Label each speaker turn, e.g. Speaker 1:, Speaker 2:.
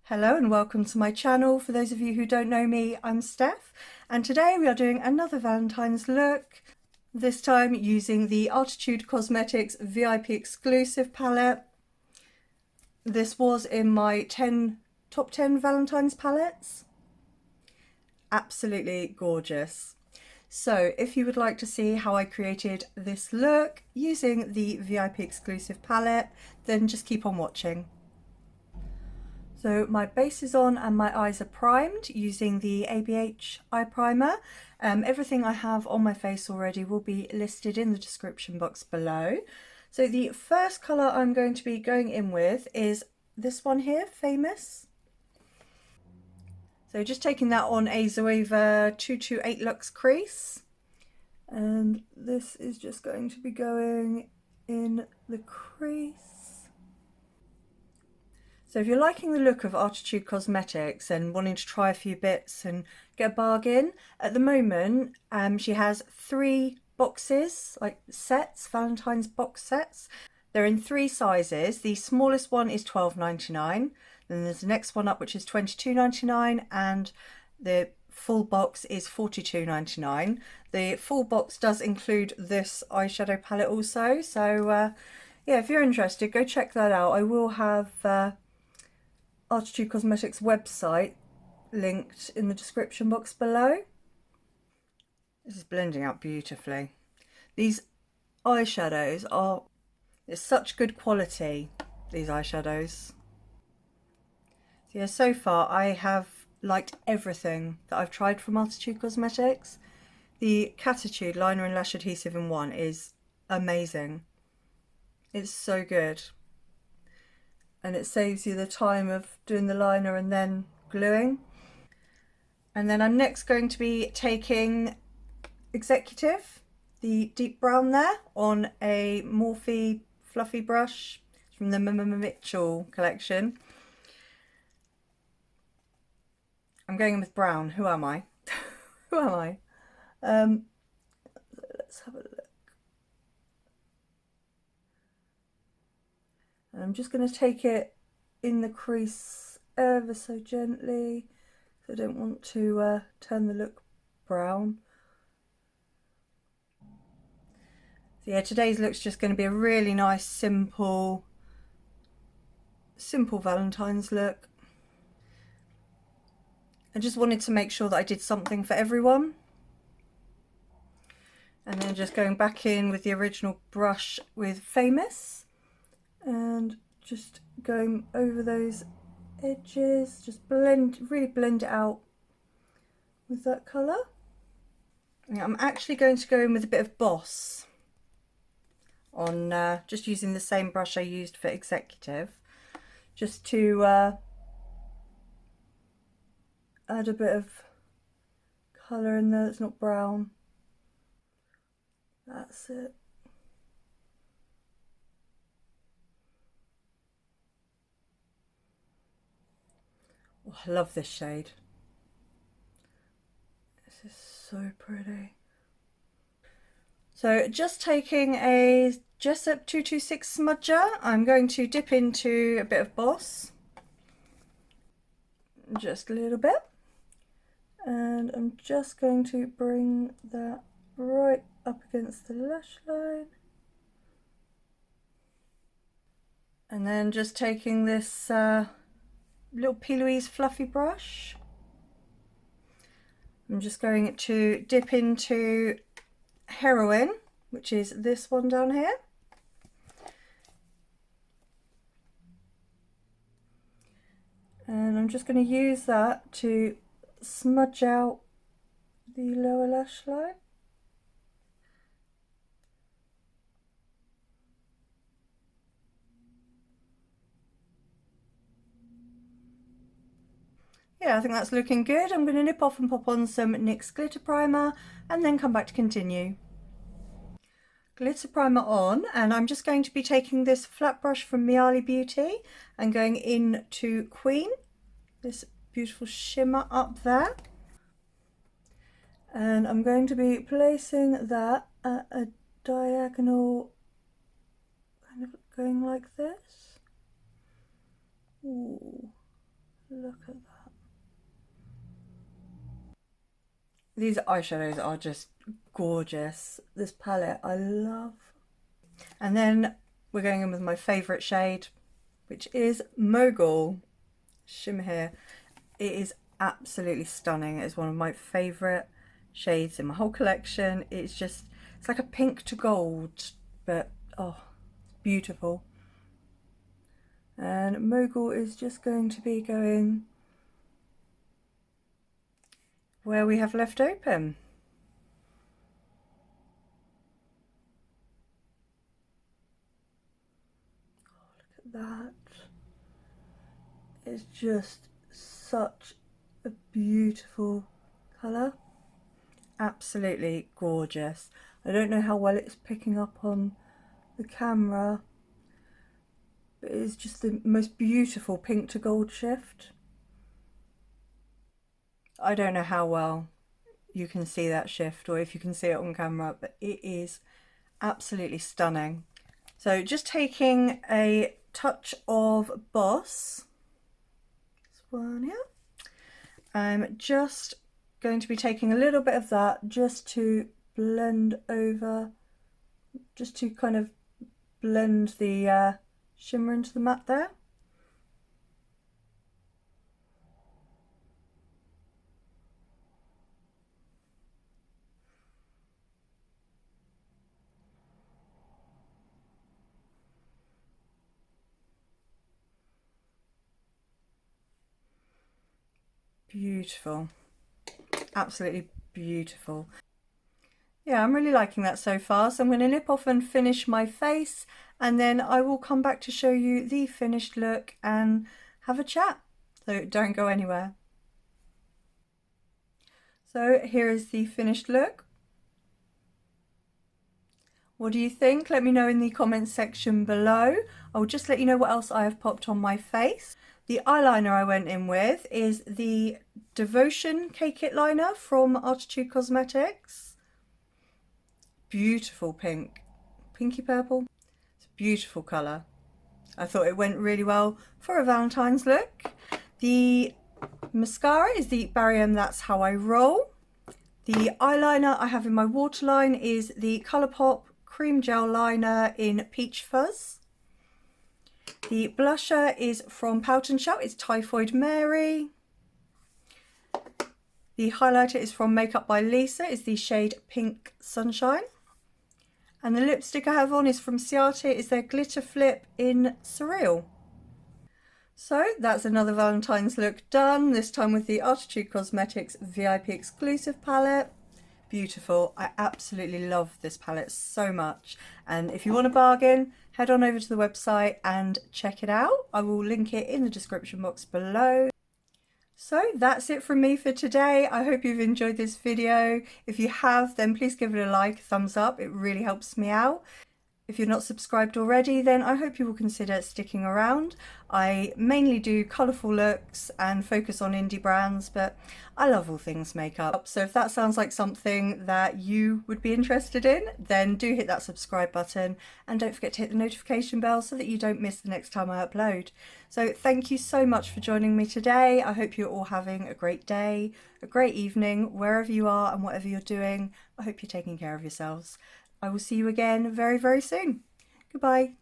Speaker 1: Hello and welcome to my channel. For those of you who don't know me, I'm Steph, and today we are doing another Valentine's look, this time using the Arttitude Cosmetics VIP Exclusive palette. This was in my top 10 Valentine's palettes. Absolutely gorgeous. So if you would like to see how I created this look using the VIP Exclusive palette, then just keep on watching. So my base is on and my eyes are primed using the ABH eye primer. Everything I have on my face already will be listed in the description box below. So the first colour I'm going to be going in with is this one here, Famous. So just taking that on a Zoeva 228 Luxe crease. And this is just going to be going in the crease. So if you're liking the look of Arttitude Cosmetics and wanting to try a few bits and get a bargain, at the moment she has 3 boxes, like sets, Valentine's box sets. They're in 3 sizes. The smallest one is $12.99, then there's the next one up which is $22.99, and the full box is $42.99. The full box does include this eyeshadow palette also, so yeah, if you're interested, go check that out. I will have Arttitude Cosmetics website linked in the description box below. This is blending out beautifully. These eyeshadows are, it's such good quality, these eyeshadows. So yeah, so far I have liked everything that I've tried from Arttitude Cosmetics. The Catitude liner and lash adhesive in one is amazing. It's so good. And it saves you the time of doing the liner and then gluing. And then I'm next going to be taking Executive, the deep brown there, on a Morphe fluffy brush from the Mitchell collection. I'm going in with brown. Who am I? Who am I? Let's have a look. And I'm just going to take it in the crease ever so gently, because I don't want to turn the look brown. So yeah, today's look's just going to be a really nice, simple Valentine's look. I just wanted to make sure that I did something for everyone. And then just going back in with the original brush with Famous. And just going over those edges, just really blend it out with that colour. I'm actually going to go in with a bit of Boss on just using the same brush I used for Executive, just to add a bit of colour in there that's not brown. That's it. Oh, I love this shade. This is so pretty. So just taking a Jessup 226 smudger, I'm going to dip into a bit of Boss. Just a little bit. And I'm just going to bring that right up against the lash line. And then just taking this little P. Louise fluffy brush, I'm just going to dip into Heroine, which is this one down here. And I'm just going to use that to smudge out the lower lash line. Yeah, I think that's looking good. I'm going to nip off and pop on some NYX glitter primer and then come back to continue. Glitter primer on, and I'm just going to be taking this flat brush from Miali Beauty and going into Queen, this beautiful shimmer up there. And I'm going to be placing that at a diagonal, kind of going like this. Ooh, These eyeshadows are just gorgeous. This palette I love. And then we're going in with my favourite shade, which is Mogul Shimmer here. It is absolutely stunning. It's one of my favourite shades in my whole collection. It's like a pink to gold, but oh, beautiful. And Mogul is just going to be going where we have left open. Oh, look at that. It's just such a beautiful colour. Absolutely gorgeous. I don't know how well it's picking up on the camera, but it's just the most beautiful pink to gold shift. I don't know how well you can see that shift or if you can see it on camera, but it is absolutely stunning. So just taking a touch of Boss, this one here, I'm just going to be taking a little bit of that just to blend over, just to kind of blend the shimmer into the matte there. Beautiful, absolutely beautiful. Yeah, I'm really liking that so far. So I'm going to nip off and finish my face, and then I will come back to show you the finished look and have a chat. So don't go anywhere. So here is the finished look. What do you think? Let me know in the comments section below. I'll just let you know what else I have popped on my face. The eyeliner I went in with is the Devotion Cake It liner from Arttitude Cosmetics. Beautiful pink, pinky purple. It's a beautiful colour. I thought it went really well for a Valentine's look. The mascara is the Barry M That's How I Roll. The eyeliner I have in my waterline is the Colourpop Cream Gel Liner in Peach Fuzz. The blusher is from Poutnshout, it's Typhoid Mary. The highlighter is from Makeup by Lisa, it's the shade Pink Sunshine. And the lipstick I have on is from Ciate, it's their Glitter Flip in Surreal. So that's another Valentine's look done, this time with the Arttitude Cosmetics VIP Exclusive palette. Beautiful. I absolutely love this palette so much, and if you want a bargain, head on over to the website and check it out. I will link it in the description box below. So that's it from me for today. I hope you've enjoyed this video. If you have, then please give it a like, thumbs up. It really helps me out. If you're not subscribed already, then I hope you will consider sticking around. I mainly do colourful looks and focus on indie brands, but I love all things makeup. So if that sounds like something that you would be interested in, then do hit that subscribe button and don't forget to hit the notification bell so that you don't miss the next time I upload. So thank you so much for joining me today. I hope you're all having a great day, a great evening, wherever you are and whatever you're doing. I hope you're taking care of yourselves. I will see you again very, very soon. Goodbye.